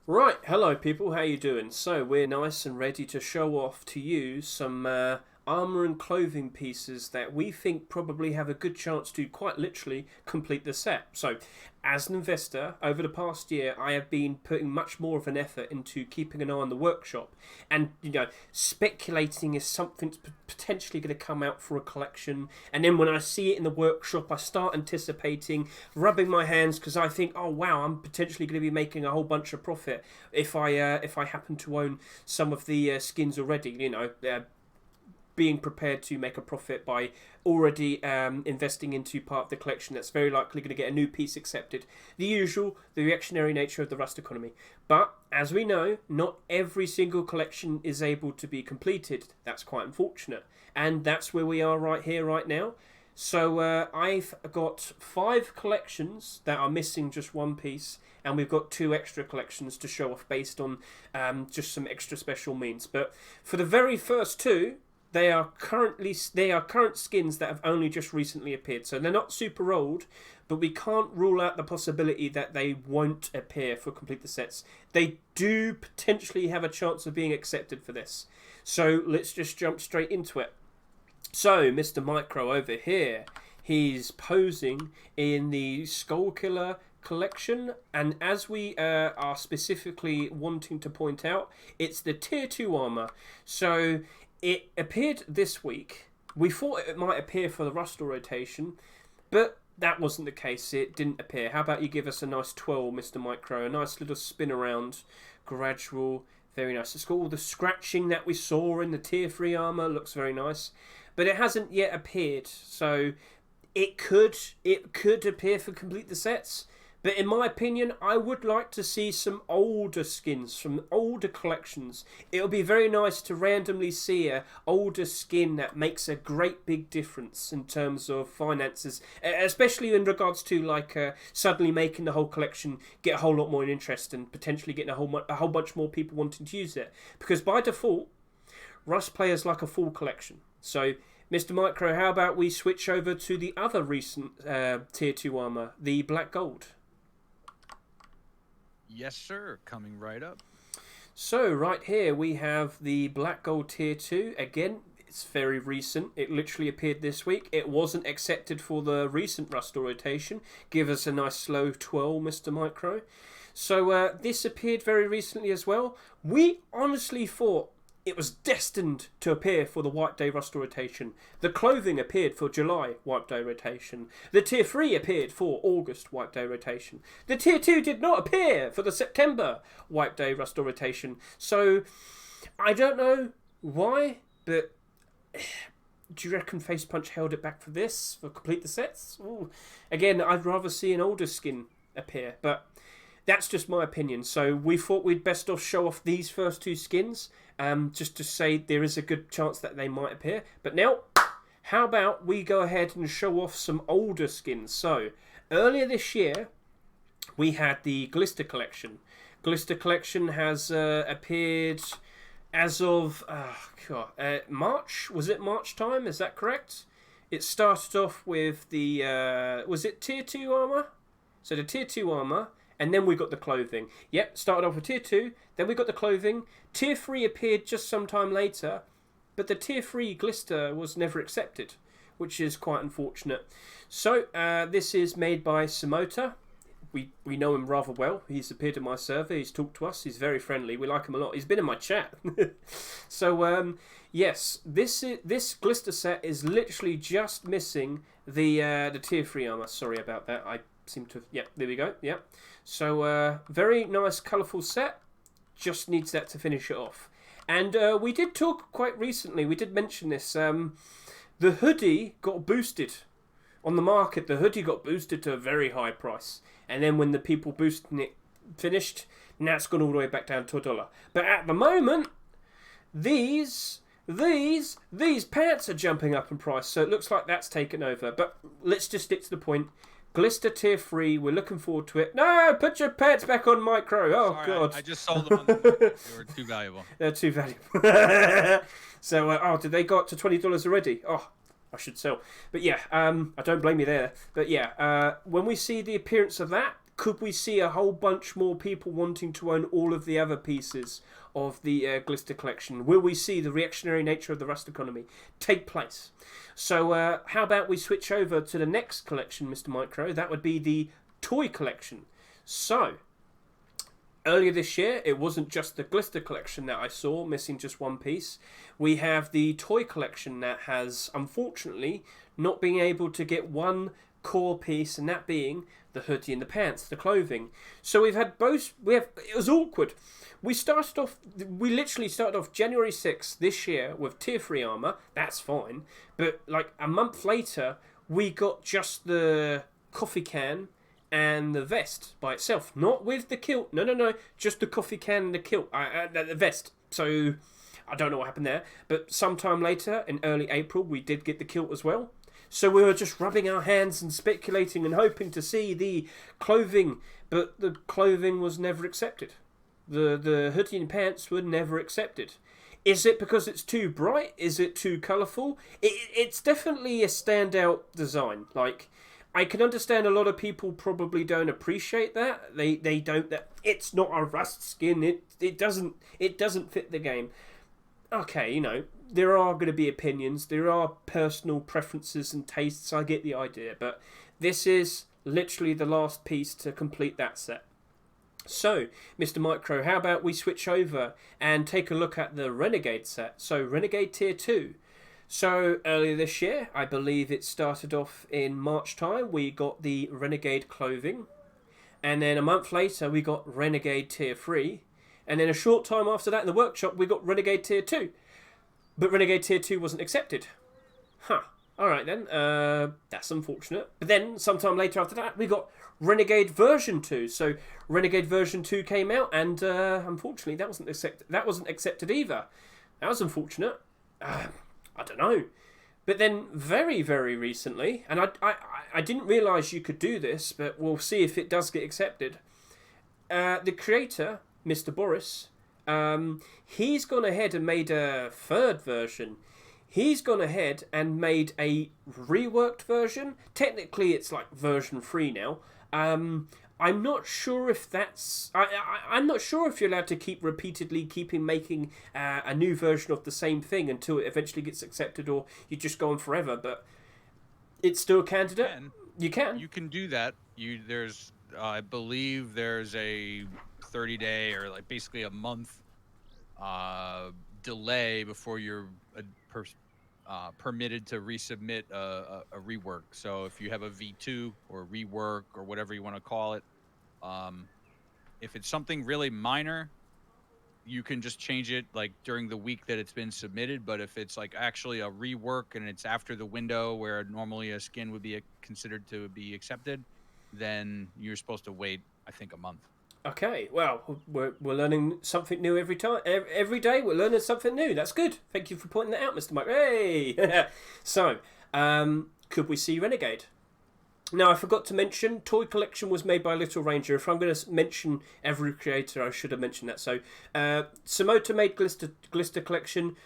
Right, hello people, how you doing? So we're nice and ready to show off to you some armour and clothing pieces that we think probably have a good chance to quite literally complete the set. So as an investor, over the past year I have been putting much more of an effort into keeping an eye on the workshop and, speculating is something's potentially going to come out for a collection, and then when I see it in the workshop I start anticipating, rubbing my hands because I think, oh wow, I'm potentially going to be making a whole bunch of profit if I happen to own some of the skins already. Being prepared to make a profit by already investing into part of the collection that's very likely going to get a new piece accepted. The usual, the reactionary nature of the Rust economy. But as we know, not every single collection is able to be completed. That's quite unfortunate. And that's where we are right here, right now. So I've got 5 collections that are missing just one piece, and we've got 2 extra collections to show off based on just some extra special means. But for the very first 2, they are current skins that have only just recently appeared, so they're not super old, but we can't rule out the possibility that they won't appear for complete the sets. They do potentially have a chance of being accepted for this. So let's just jump straight into it. So Mr. MICRØ over here, he's posing in the Skullkiller collection, and as we are specifically wanting to point out, it's the tier 2 armor. So it appeared this week. We thought it might appear for the Rust rotation, but that wasn't the case. It didn't appear. How about you give us a nice twirl, Mr. MICRØ? A nice little spin around, gradual, very nice. It's got all the scratching that we saw in the tier 3 armor. Looks very nice, but it hasn't yet appeared. So it could appear for complete the sets. But in my opinion, I would like to see some older skins from older collections. It'll be very nice to randomly see a older skin that makes a great big difference in terms of finances, especially in regards to suddenly making the whole collection get a whole lot more interest and potentially getting a whole bunch more people wanting to use it. Because by default, Rust players like a full collection. So Mr. MICRØ, how about we switch over to the other recent tier 2 armor, the black gold? Yes, sir. Coming right up. So right here we have the Black Gold Tier 2. Again, it's very recent. It literally appeared this week. It wasn't accepted for the recent Rust rotation. Give us a nice slow twirl, Mr. MICRØ. So this appeared very recently as well. We honestly thought it was destined to appear for the White Day Rust rotation. The clothing appeared for July White Day rotation. The Tier 3 appeared for August White Day rotation. The Tier 2 did not appear for the September White Day Rust rotation. So, I don't know why, but do you reckon Face Punch held it back for this, for complete the sets? Ooh. Again, I'd rather see an older skin appear, but that's just my opinion. So we thought we'd best off show off these first 2 skins, just to say there is a good chance that they might appear. But now, how about we go ahead and show off some older skins? So earlier this year, we had the Glister collection. Glister collection has appeared as of March. Was it March time? Is that correct? It started off with the was it tier 2 armor? So the tier 2 armor. And then we got the clothing. Yep, started off with Tier 2, then we got the clothing. Tier 3 appeared just some time later, but the Tier 3 Glister was never accepted, which is quite unfortunate. So, this is made by scmm.app. We know him rather well. He's appeared in my server, he's talked to us, he's very friendly, we like him a lot. He's been in my chat. So, yes, this Glister set is literally just missing the Tier 3 armor. Sorry about that, I seem to... Yep, there we go, yep. So, very nice, colourful set. Just needs that to finish it off. And we did talk quite recently, we did mention this. The hoodie got boosted on the market. The hoodie got boosted to a very high price. And then when the people boosting it finished, now it's gone all the way back down to $1. But at the moment, these pants are jumping up in price. So it looks like that's taken over. But let's just stick to the point. Glister Tier 3, we're looking forward to it. No, put your pants back on MICRØ. Oh, Sorry, God. I just sold them on the market. They were too valuable. They're too valuable. So, did they go up to $20 already? Oh, I should sell. But yeah, I don't blame you there. But yeah, when we see the appearance of that, Could we see a whole bunch more people wanting to own all of the other pieces of the Glister collection? Will we see the reactionary nature of the Rust economy take place? So how about we switch over to the next collection, Mr. MICRØ? That would be the toy collection. So, earlier this year, it wasn't just the Glister collection that I saw, missing just one piece. We have the toy collection that has, unfortunately, not been able to get one core piece, and that being the hoodie and the pants, the clothing. So we've had both. It was awkward. We literally started off January 6th this year with tier 3 armor. That's fine. But like a month later, we got just the coffee can and the vest by itself, not with the kilt. No, just the coffee can and the kilt, the vest. So I don't know what happened there. But sometime later, in early April, we did get the kilt as well. So we were just rubbing our hands and speculating and hoping to see the clothing, but the clothing was never accepted. The hoodie and pants were never accepted. Is it because it's too bright? Is it too colourful? It's definitely a standout design. Like, I can understand a lot of people probably don't appreciate that. They don't. That it's not a Rust skin. It doesn't fit the game. Okay, there are going to be opinions. There are personal preferences and tastes. I get the idea, but this is literally the last piece to complete that set. So, Mr. MICRØ, how about we switch over and take a look at the Renegade set? So, Renegade Tier 2. So, earlier this year, I believe it started off in March time, we got the Renegade clothing. And then a month later, we got Renegade Tier 3. And then a short time after that in the workshop, we got Renegade Tier 2. But Renegade Tier 2 wasn't accepted. Alright then, that's unfortunate. But then, sometime later after that, we got Renegade version 2. So, Renegade version 2 came out, and unfortunately, that wasn't accepted either. That was unfortunate. I don't know. But then, very, very recently, and I didn't realise you could do this, but we'll see if it does get accepted. The creator, Mr. Boris, he's gone ahead and made a third version. He's gone ahead and made a reworked version. Technically, it's like version 3 now. I'm not sure if that's... I'm not sure if you're allowed to keep making a new version of the same thing until it eventually gets accepted, or you just go on forever, but it's still a candidate. You can. You can do that. There's, I believe there's a 30-day or like basically a month delay before you're permitted to resubmit a rework. So if you have a V2 or rework or whatever you want to call it, if it's something really minor, you can just change it like during the week that it's been submitted. But if it's like actually a rework and it's after the window where normally a skin would be considered to be accepted, then you're supposed to wait, I think, a month. Okay, well, we're learning something new every time. Every day we're learning something new. That's good. Thank you for pointing that out, Mr. Mike. Hey! So, could we see Renegade? Now, I forgot to mention, toy collection was made by Little Ranger. If I'm going to mention every creator, I should have mentioned that. So, Samota made Glister collection.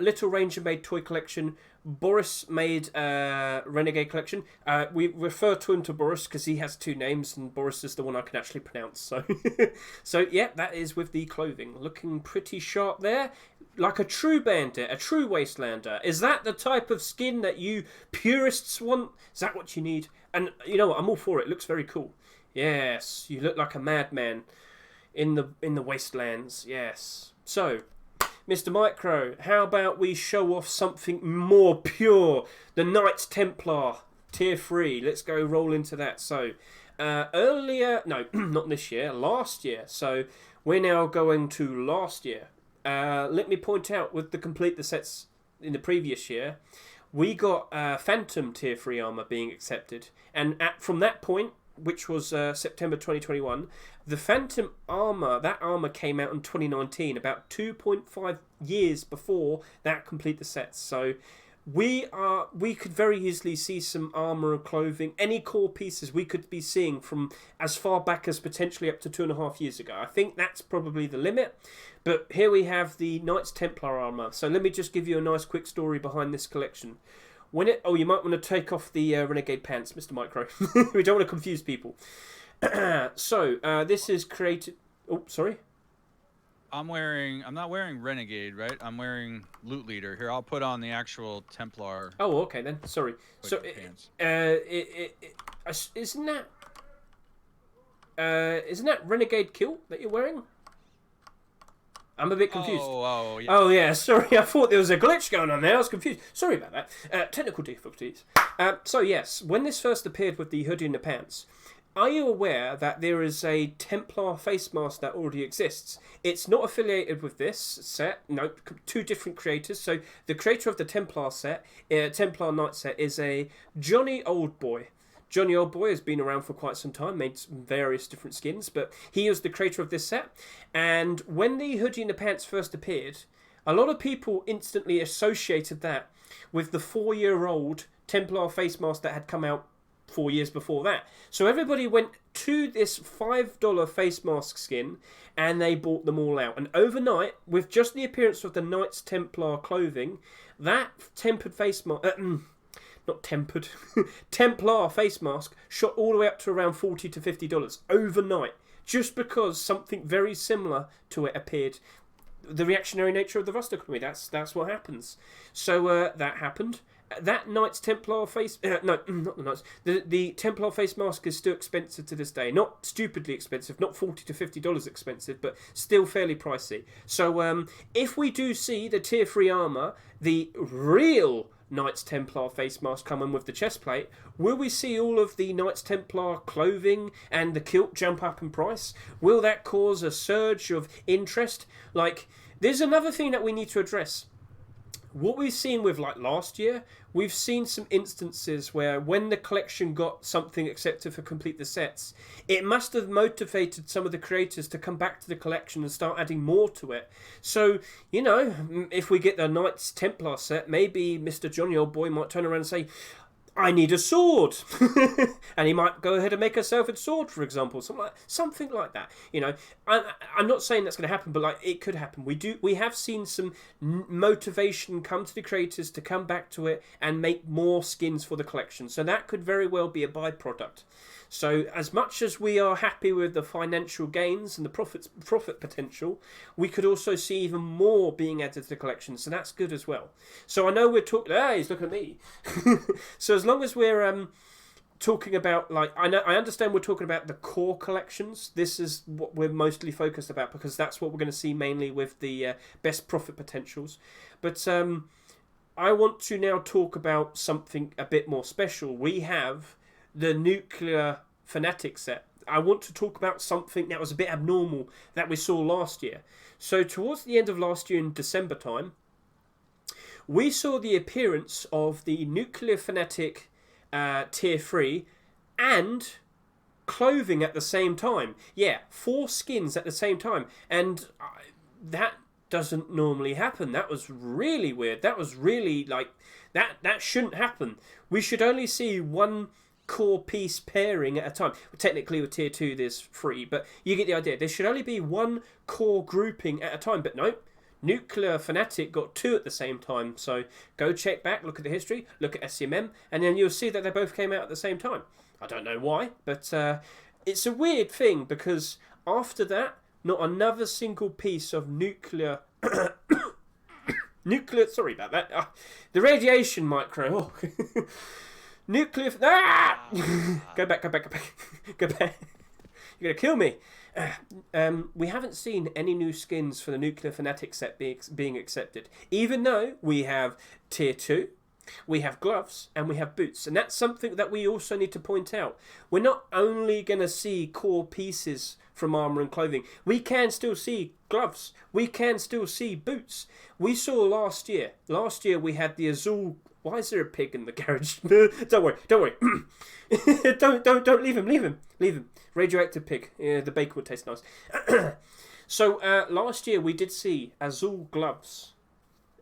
Little Ranger made toy collection. Boris made Renegade collection. We refer to him to Boris because he has two names, and Boris is the one I can actually pronounce. So, so yeah, that is with the clothing. Looking pretty sharp there. Like a true bandit, a true wastelander. Is that the type of skin that you purists want? Is that what you need? And you know what? I'm all for it. It looks very cool. Yes, you look like a madman in the wastelands. Yes. So, Mr. MICRØ, how about we show off something more pure? The Knights Templar Tier 3. Let's go roll into that. So, not this year, last year. So, we're now going to last year. Let me point out, with the sets in the previous year, we got Phantom Tier 3 armor being accepted. And from that point, which was September 2021, the Phantom armor, that armor came out in 2019, about 2.5 years before that complete the sets. So we could very easily see some armor and clothing, any core pieces we could be seeing from as far back as potentially up to 2.5 years ago. I think that's probably the limit. But here we have the Knights Templar armor. So let me just give you a nice quick story behind this collection. You might want to take off the Renegade pants, Mr. MICRØ. We don't want to confuse people. So this is created. Oh, sorry. I'm not wearing Renegade, right? I'm wearing Loot Leader. Here, I'll put on the actual Templar Oh, okay then. Sorry. So, pants. isn't that Renegade Kilt that you're wearing? I'm a bit confused. Oh, yeah. Oh yeah, sorry. I thought there was a glitch going on there. I was confused. Sorry about that. Technical difficulties. So yes, when this first appeared with the hoodie and the pants, are you aware that there is a Templar face mask that already exists? It's not affiliated with this set. No, two different creators. So the creator of the Templar set, Templar Knight set, is a Johnny Oldboy. Johnny Oldboy has been around for quite some time, made some various different skins, but he is the creator of this set. And when the hoodie and the pants first appeared, a lot of people instantly associated that with the 4-year-old Templar face mask that had come out 4 years before that. So everybody went to this $5 face mask skin and they bought them all out. And overnight, with just the appearance of the Knights Templar clothing, that tempered face mask... not tempered, Templar face mask shot all the way up to around $40 to $50 overnight, just because something very similar to it appeared. The reactionary nature of the Rust economy, that's what happens. So that happened. That Knights Templar face... no, not the Knights. The Templar face mask is still expensive to this day. Not stupidly expensive, not $40 to $50 expensive, but still fairly pricey. So if we do see the Tier 3 armour, the real Knights Templar face mask coming with the chest plate, will we see all of the Knights Templar clothing and the kilt jump up in price? Will that cause a surge of interest? Like, there's another thing that we need to address. What we've seen with like last year, we've seen some instances where when the collection got something accepted for complete the sets, it must have motivated some of the creators to come back to the collection and start adding more to it. So, you know, if we get the Knights Templar set, maybe Mr. Johnny Oldboy might turn around and say, I need a sword. And he might go ahead and make herself a sword, for example. Something like that. You know, I'm not saying that's going to happen, but like it could happen. We have seen some motivation come to the creators to come back to it and make more skins for the collection. So that could very well be a byproduct. So as much as we are happy with the financial gains and the profit potential, we could also see even more being added to the collection. So that's good as well. So I know we're talking... he's looking at me. So as long as we're talking about... I understand we're talking about the core collections. This is what we're mostly focused about because that's what we're going to see mainly with the best profit potentials. But I want to now talk about something a bit more special. We have the Nuclear Fanatic Set. I want to talk about something that was a bit abnormal that we saw last year. So towards the end of last year in December time, we saw the appearance of the Nuclear Fanatic Tier 3 and clothing at the same time. Yeah, 4 skins at the same time. And that doesn't normally happen. That was really weird. That was really like... That shouldn't happen. We should only see one core piece pairing at a time. Technically with Tier 2 there's 3, but you get the idea. There should only be one core grouping at a time, but no. Nuclear Fanatic got 2 at the same time, so go check back, look at the history, look at SCMM, and then you'll see that they both came out at the same time. I don't know why, but it's a weird thing, because after that, not another single piece of nuclear... sorry about that. The radiation MICRØ. Oh. Nuclear... Go back. Go back. You're going to kill me. We haven't seen any new skins for the Nuclear Fanatic set being accepted. Even though we have Tier 2, we have gloves, and we have boots. And that's something that we also need to point out. We're not only going to see core pieces from armour and clothing. We can still see gloves. We can still see boots. We saw last year. Last year we had the Azul... Why is there a pig in the garage? Don't worry. don't leave him. Radioactive pig. Yeah, the bacon would taste nice. So last year we did see Azul gloves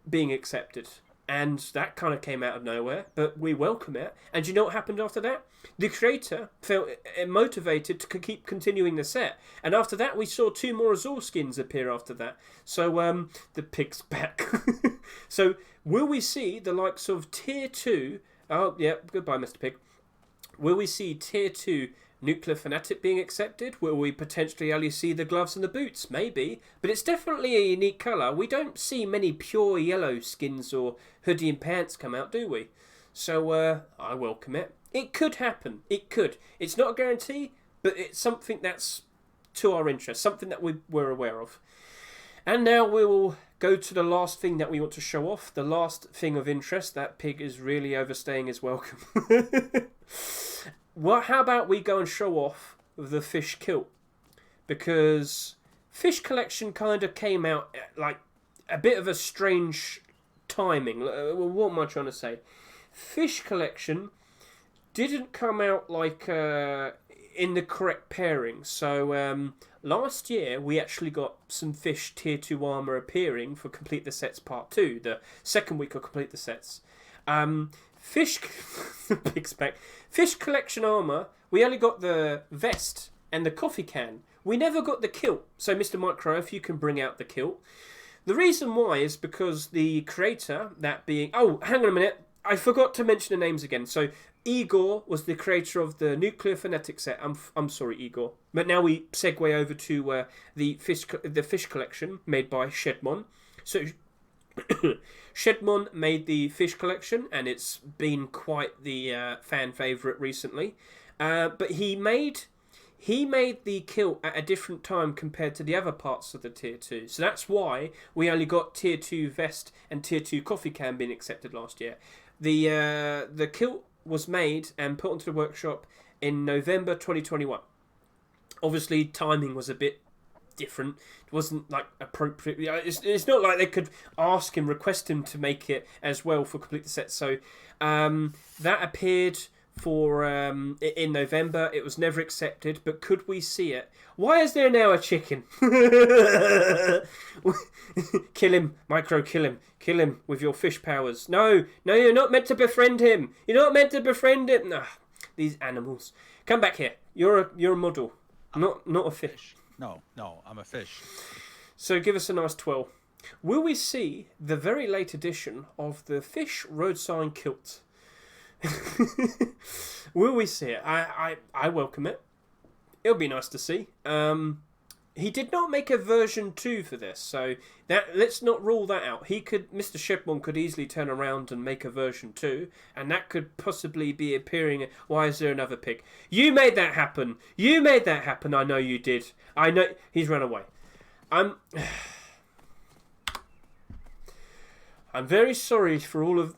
being accepted, and that kind of came out of nowhere, but we welcome it. And you know what happened after that? The creator felt motivated to keep continuing the set, and after that we saw 2 more Azul skins appear after that. So the pig's back. So will we see the likes of Tier 2? Oh yeah, goodbye Mr. Pig. Will we see Tier 2 Nuclear Fanatic being accepted? Will we potentially only see the gloves and the boots? Maybe. But it's definitely a unique colour. We don't see many pure yellow skins or hoodie and pants come out, do we? So I welcome it. It could happen. It could. It's not a guarantee, but it's something that's to our interest, something that we're aware of. And now we will go to the last thing that we want to show off. The last thing of interest. That pig is really overstaying his welcome. Well, how about we go and show off the fish kilt? Because fish collection kind of came out at, like, a bit of a strange timing. What am I trying to say? Fish collection didn't come out like in the correct pairing. So last year we actually got some fish tier 2 armor appearing for Complete the Sets Part 2, the second week of Complete the Sets. Fish big spec. Fish collection armor, we only got the vest and the coffee can. We never got the kilt. So Mr. MICRØ, if you can bring out the kilt. The reason why is because the creator, that being... Oh, hang on a minute. I forgot to mention the names again. So Igor was the creator of the Nuclear Fanatic Set. I'm sorry, Igor. But now we segue over to the fish collection made by Shedmon. So Shedmon made the fish collection, and it's been quite the fan favourite recently. But he made the kilt at a different time compared to the other parts of the tier 2. So that's why we only got tier 2 vest and tier 2 coffee can being accepted last year. The kilt was made and put onto the workshop in November 2021. Obviously, timing was a bit different. It wasn't like appropriate. It's not like they could ask him, request him to make it as well for Complete the Set. So that appeared for in November. It was never accepted, but could we see it? Why is there now a chicken? Kill him, MICRØ, kill him with your fish powers. No, you're not meant to befriend him. You're not meant to befriend him. Nah, these animals. Come back here. You're a model, not a fish. No, I'm a fish. So give us a nice twirl. Will we see the very late edition of the fish road sign kilt? Will we see it? I welcome it. It'll be nice to see. He did not make a version 2 for this, so let's not rule that out. Mr. Shedmon could easily turn around and make a version 2, and that could possibly be appearing. Why is there another pig? You made that happen. I know you did. I know he's run away. I'm very sorry for all of.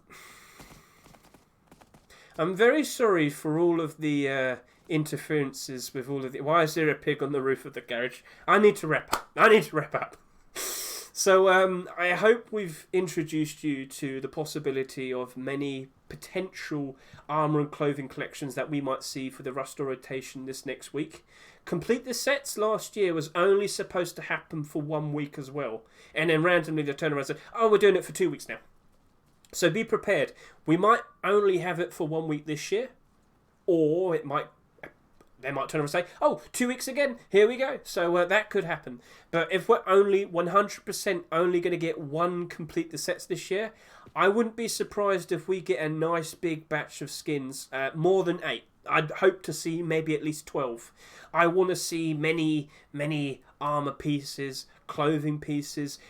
I'm very sorry for all of the interferences with all of the... Why is there a pig on the roof of the garage? I need to wrap up. So I hope we've introduced you to the possibility of many potential armour and clothing collections that we might see for the Rust rotation this next week. Complete the Sets last year was only supposed to happen for 1 week as well. And then randomly they turned around and said, oh, we're doing it for 2 weeks now. So be prepared. We might only have it for 1 week this year, or they might turn around and say, oh, 2 weeks again, here we go. So that could happen. But if we're only 100% only going to get one Complete the Sets this year, I wouldn't be surprised if we get a nice big batch of skins, more than 8. I'd hope to see maybe at least 12. I want to see many armour pieces, clothing pieces.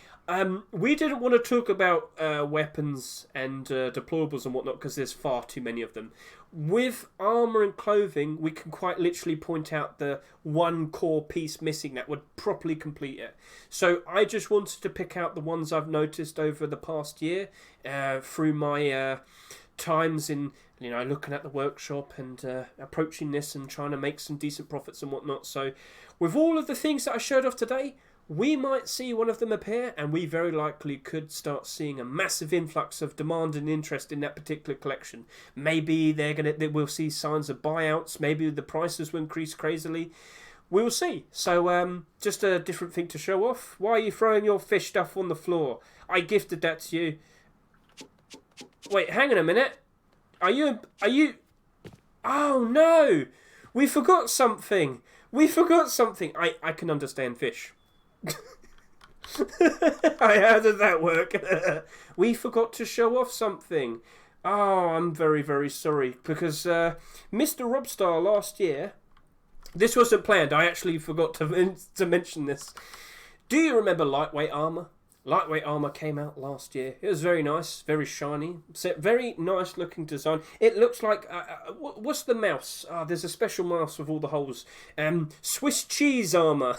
We didn't want to talk about weapons and deplorables and whatnot because there's far too many of them. With armour and clothing, we can quite literally point out the one core piece missing that would properly complete it. So I just wanted to pick out the ones I've noticed over the past year through my times in looking at the workshop and approaching this and trying to make some decent profits and whatnot. So with all of the things that I showed off today, we might see one of them appear, and we very likely could start seeing a massive influx of demand and interest in that particular collection. Maybe we'll see signs of buyouts. Maybe the prices will increase crazily. We'll see. So just a different thing to show off. Why are you throwing your fish stuff on the floor? I gifted that to you. Wait, hang on a minute. Are you? Oh no! We forgot something. I can understand fish. How did that work? We forgot to show off something. Oh, I'm very, very sorry. Because Mr. Robstar last year This wasn't planned. I actually forgot to mention this. Do you remember lightweight armor? Lightweight armor came out last year. It was very nice, very shiny, very nice looking design. It looks like what's the mouse? There's a special mouse with all the holes. Swiss cheese armor.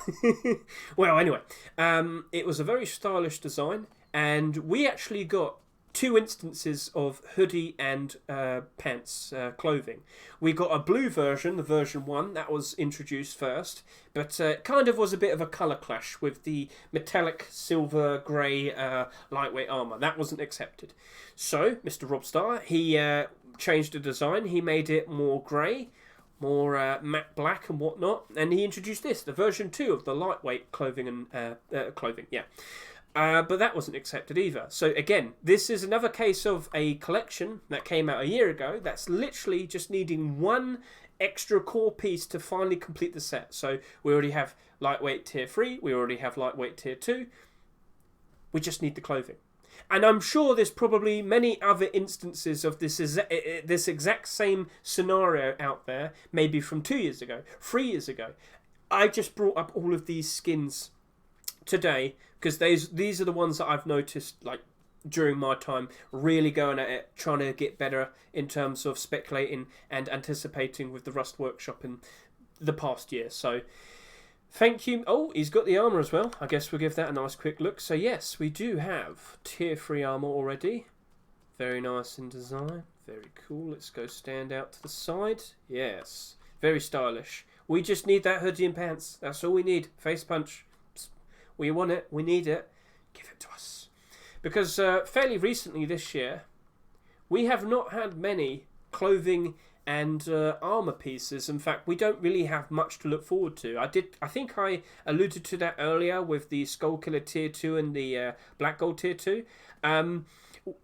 Well, anyway, it was a very stylish design, and we actually got 2 instances of hoodie and pants clothing. We got a blue version, the version 1, that was introduced first, but it kind of was a bit of a colour clash with the metallic silver grey lightweight armour. That wasn't accepted. So, Mr. Robstar, he changed the design. He made it more grey, more matte black and whatnot, and he introduced this, the version 2 of the lightweight clothing and clothing, yeah. But that wasn't accepted either. So again, this is another case of a collection that came out a year ago that's literally just needing one extra core piece to finally complete the set. So we already have lightweight tier 3, we already have lightweight tier 2. We just need the clothing. And I'm sure there's probably many other instances of this exact same scenario out there, maybe from 2 years ago, 3 years ago. I just brought up all of these skins today because these are the ones that I've noticed like during my time really going at it, trying to get better in terms of speculating and anticipating with the Rust Workshop in the past year. So thank you. Oh, he's got the armor as well. I guess we'll give that a nice quick look. So yes, we do have tier 3 armor already. Very nice in design, very cool. Let's go stand out to the side. Yes, very stylish. We just need that hoodie and pants. That's all we need. Face punch. We want it, we need it, give it to us. Because fairly recently this year, we have not had many clothing and armour pieces. In fact, we don't really have much to look forward to. I think I alluded to that earlier with the Skullkiller T2 and the Black Gold T2.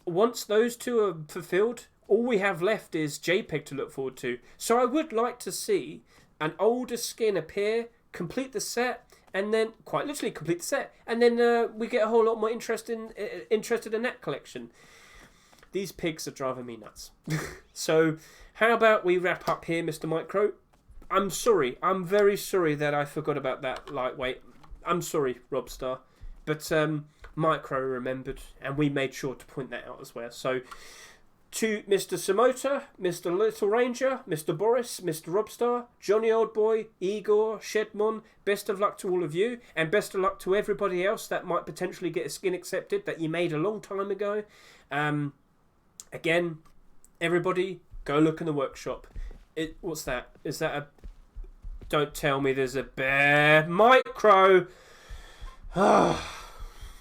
Once those 2 are fulfilled, all we have left is JPEG to look forward to. So I would like to see an older skin appear, complete the set, and then quite literally complete the set, and then we get a whole lot more interested in that collection. These pigs are driving me nuts. So how about we wrap up here, Mr. MICRØ? I'm sorry, I'm very sorry that I forgot about that lightweight. I'm sorry, Robstar, but MICRØ remembered, and we made sure to point that out as well. So to Mr. Samota, Mr. Little Ranger, Mr. Boris, Mr. Robstar, Johnny Oldboy, Igor, Shedmon, best of luck to all of you, and best of luck to everybody else that might potentially get a skin accepted that you made a long time ago. Again, everybody, go look in the workshop. What's that? Is that a... Don't tell me there's a bear. MICRØ!